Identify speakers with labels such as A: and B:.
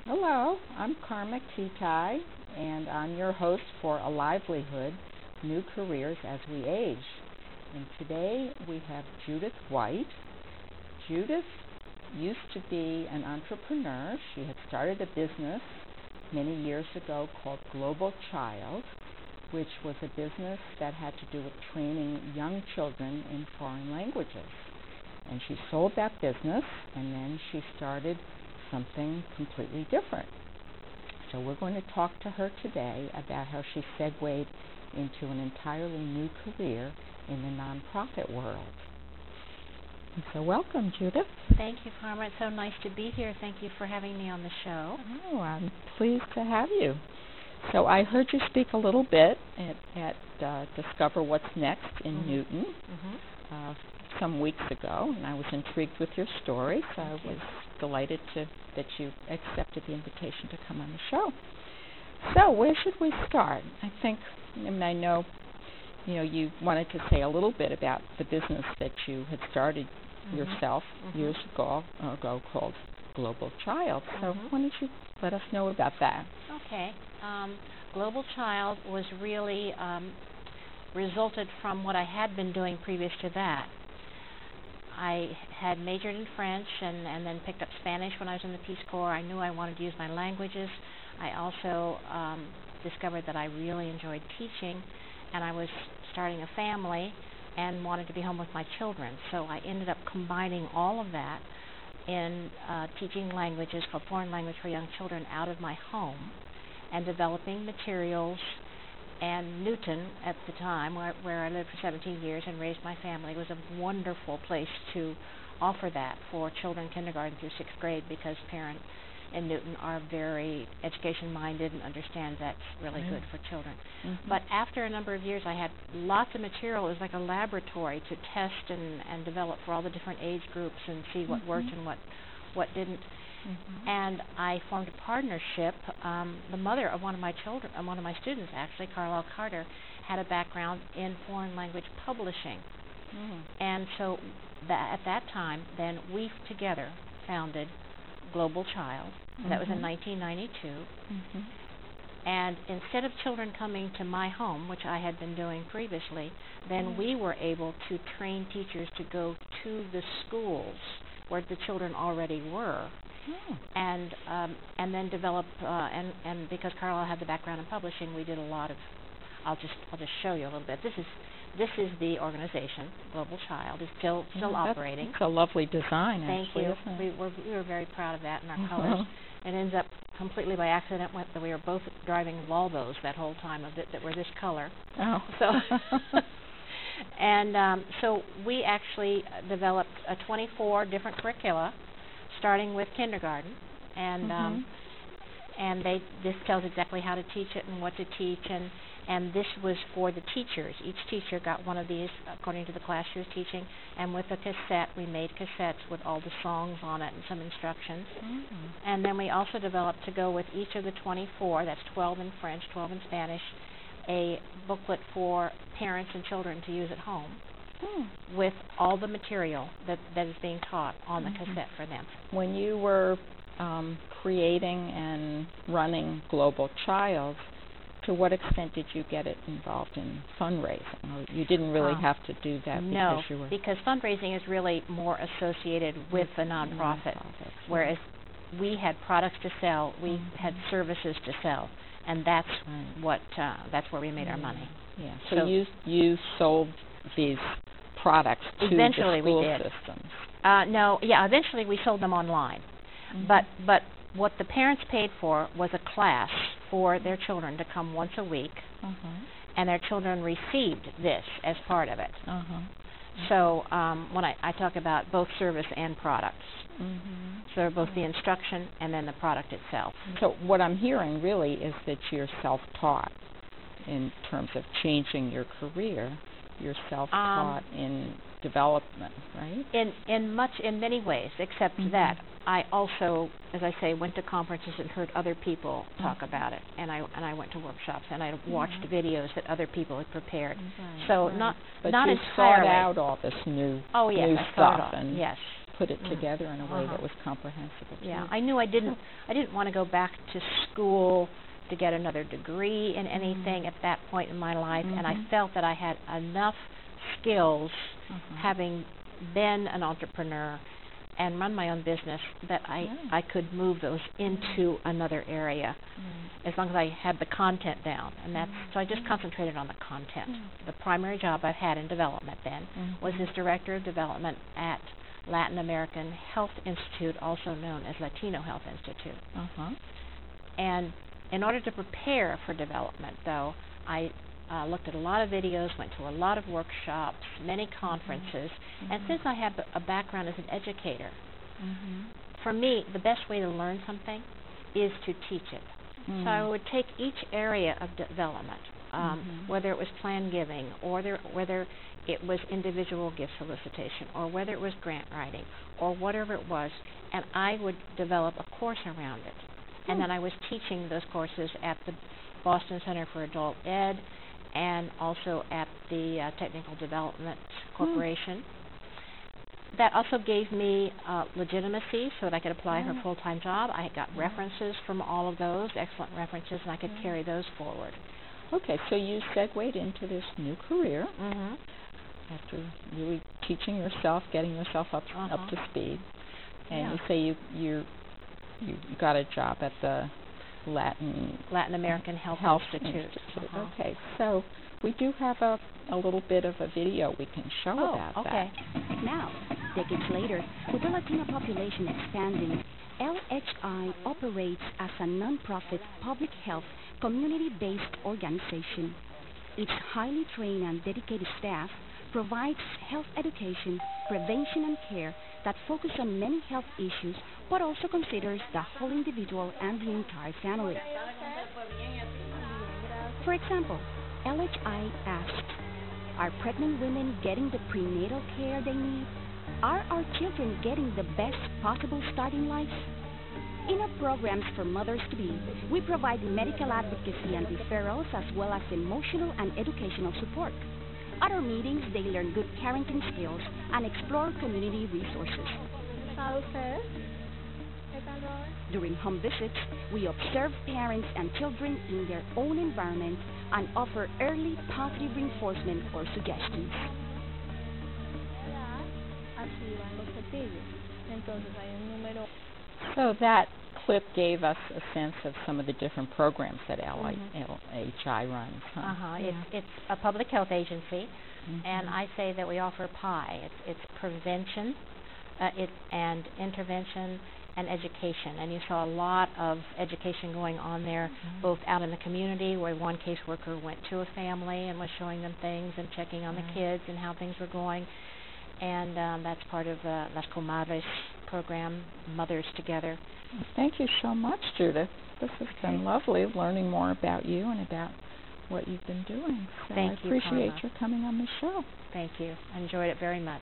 A: Hello, I'm Karma Kitaj, and I'm your host for A Livelihood, New Careers as We Age. And today we have Judith White. Judith used to be an entrepreneur. She had started a business many years ago called Global Child, which was a business that had to do with training young children in foreign languages. And she sold that business, and then she started something completely different. So we're going to talk to her today about how she segued into an entirely new career in the nonprofit world. And so welcome, Judith.
B: Thank you, Karma. It's so nice to be here. Thank you for having me on the show.
A: Oh, I'm pleased to have you. So I heard you speak a little bit at Discover What's Next in Newton some weeks ago, and I was intrigued with your story, so I was delighted that you accepted the invitation to come on the show. So where should we start? I know you wanted to say a little bit about the business that you had started yourself years ago called Global Child. So why don't you let us know about that?
B: Okay. Global Child was really resulted from what I had been doing previous to that. I had majored in French and then picked up Spanish when I was in the Peace Corps. I knew I wanted to use my languages. I also discovered that I really enjoyed teaching, and I was starting a family and wanted to be home with my children. So I ended up combining all of that in teaching languages called Foreign Language for Young Children out of my home and developing materials. And Newton, at the time, where I lived for 17 years and raised my family, was a wonderful place to offer that for children kindergarten through 6th grade, because parents in Newton are very education-minded and understand that's really good for children. But after a number of years, I had lots of material. It was like a laboratory to test and develop for all the different age groups and see what worked and what didn't. And I formed a partnership. The mother of one of my students, actually, Carlisle Carter, had a background in foreign language publishing. And so at that time, then we together founded Global Child. That was in 1992. And instead of children coming to my home, which I had been doing previously, then we were able to train teachers to go to the schools where the children already were. And then develop and because Carla had the background in publishing, we did a lot of. I'll just show you a little bit. This is the organization. Global Child is still operating.
A: It's a lovely design.
B: Thank
A: actually,
B: you.
A: Isn't it?
B: We were very proud of that and our colors. It ends up completely by accident that we were both driving Volvos that whole time of it that were this color.
A: Oh.
B: So. And so we actually developed 24 different curricula, starting with kindergarten, and this tells exactly how to teach it and what to teach, and this was for the teachers. Each teacher got one of these according to the class she was teaching, and with a cassette, we made cassettes with all the songs on it and some instructions. And then we also developed, to go with each of the 24, that's 12 in French, 12 in Spanish, a booklet for parents and children to use at home with all the material that is being taught on the cassette for them.
A: When you were creating and running Global Child, to what extent did you get it involved in fundraising? Or you didn't really have to do that because you were...
B: because fundraising is really more associated with the nonprofit, whereas we had products to sell, we had services to sell, and that's where we made our money.
A: Yeah. So you sold these products to
B: eventually
A: the school
B: we did.
A: systems.
B: Eventually we sold them online. But what the parents paid for was a class for their children to come once a week, and their children received this as part of it. So when I talk about both service and products, so both the instruction and then the product itself.
A: So what I'm hearing really is that you're self-taught in terms of changing your career. You're self-taught in development, right?
B: In many ways, except that I also, as I say, went to conferences and heard other people talk about it, and I went to workshops and I watched videos that other people had prepared. So not
A: but
B: not
A: you
B: entirely.
A: sought out all this new stuff.
B: Yes.
A: put it together in a way that was comprehensible.
B: Yeah, I knew I didn't want to go back to school to get another degree in anything at that point in my life, and I felt that I had enough skills, having been an entrepreneur and run my own business, that I could move those into another area as long as I had the content down. And that's so I just concentrated on the content. The primary job I've had in development then was as Director of Development at Latin American Health Institute, also known as Latino Health Institute. And in order to prepare for development, though, I looked at a lot of videos, went to a lot of workshops, many conferences, and since I have a background as an educator, for me, the best way to learn something is to teach it. So I would take each area of development, whether it was plan giving, or whether it was individual gift solicitation, or whether it was grant writing, or whatever it was, and I would develop a course around it. And then I was teaching those courses at the Boston Center for Adult Ed and also at the Technical Development Corporation. That also gave me legitimacy so that I could apply for a full-time job. I got references from all of those, excellent references, and I could carry those forward.
A: Okay, so you segued into this new career after really teaching yourself, getting yourself up to speed. And you say you got a job at the Latin American Health Institute. Okay, so we do have a little bit of a video we can show about that.
C: Now, decades later, with the Latino population expanding, LHI operates as a non-profit public health community-based organization. Its highly trained and dedicated staff provides health education, prevention, and care that focus on many health issues, but also considers the whole individual and the entire family. For example, LHI asks, are pregnant women getting the prenatal care they need? Are our children getting the best possible start in life? In our programs for mothers-to-be, we provide medical advocacy and referrals as well as emotional and educational support. At our meetings, they learn good parenting skills and explore community resources. During home visits, we observe parents and children in their own environment and offer early positive reinforcement or suggestions.
A: So that clip gave us a sense of some of the different programs that LHI runs.
B: It's a public health agency, and I say that we offer PI. It's prevention, and intervention, and education. And you saw a lot of education going on there, both out in the community, where one caseworker went to a family and was showing them things and checking on the kids and how things were going. And that's part of the Las Comadres program, Mothers Together.
A: Thank you so much, Judith. This has been lovely learning more about you and about what you've been doing. So
B: Thank you,
A: I appreciate
B: Carla.
A: your coming on the show.
B: Thank you. I enjoyed it very much.